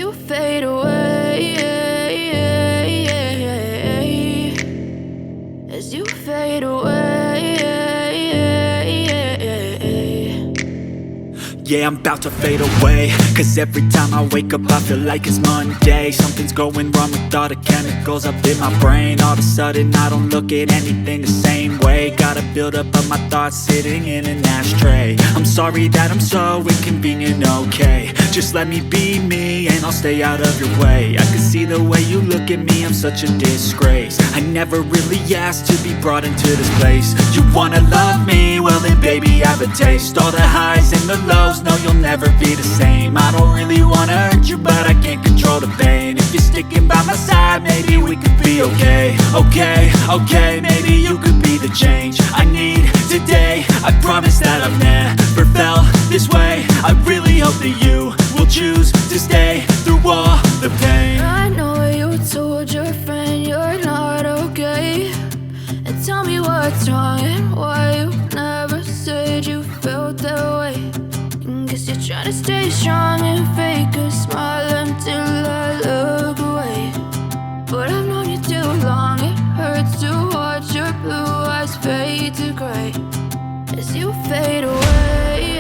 you fade away, as you fade away. Yeah, I'm about to fade away, cause every time I wake up I feel like it's Monday. Something's going wrong with all the chemicals up in my brain. All of a sudden I don't look at anything the same way. Got a build up of my thoughts sitting in an ashtray. I'm sorry that I'm so inconvenient, okay. Just let me be me and I'll stay out of your way. I can see the way you look at me, I'm such a disgrace. I never really asked to be brought into this place. You wanna love me? Well then baby have a taste. All the highs and the lows, no you'll never be the same. I don't really wanna hurt you but I can't control the pain. If you're sticking by my side, maybe we could be okay. Okay, maybe you could be the change I need today. I promise that I've never felt this way. I really hope that you will choose to stay through all the pain. I know you told your friend you're not okay, and tell me what's wrong and why you never said you felt that way. Guess you're trying to stay strong and fake a smile until I look away. But I've known you too long, it hurts to watch your blue eyes fade to gray as you fade away,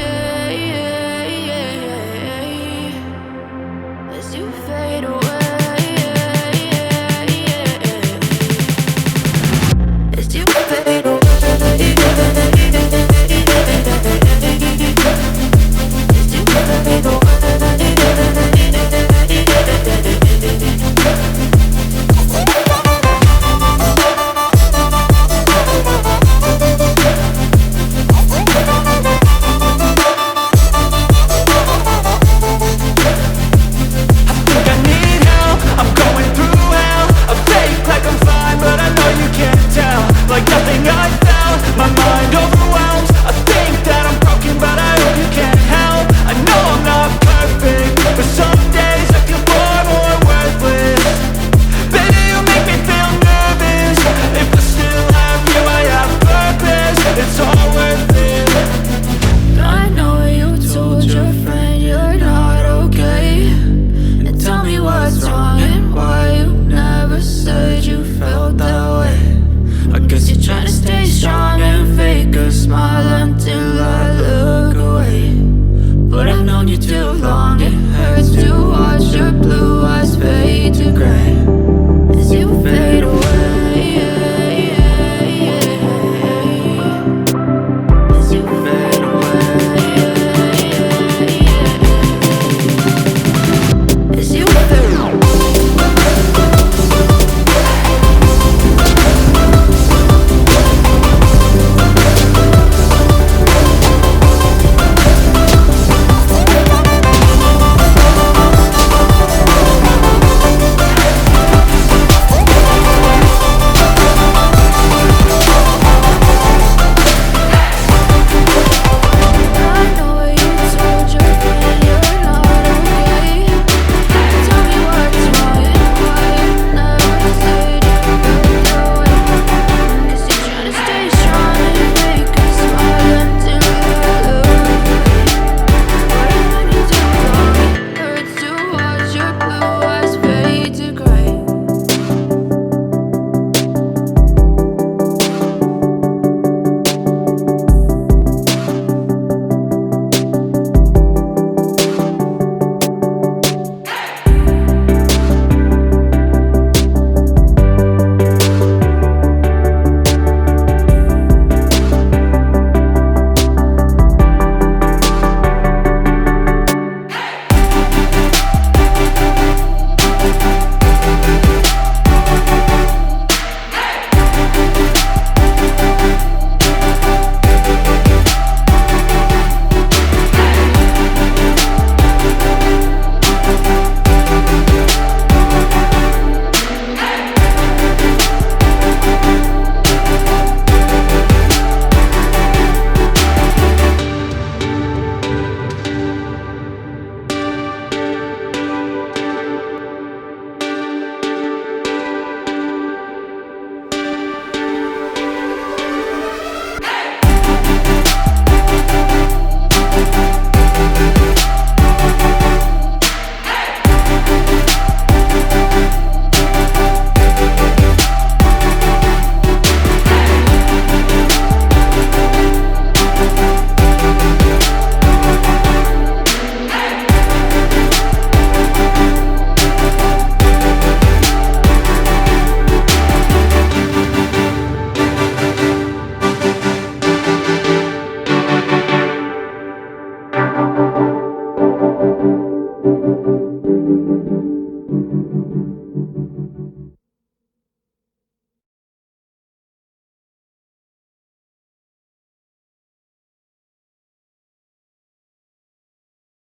as you fade away, as you fade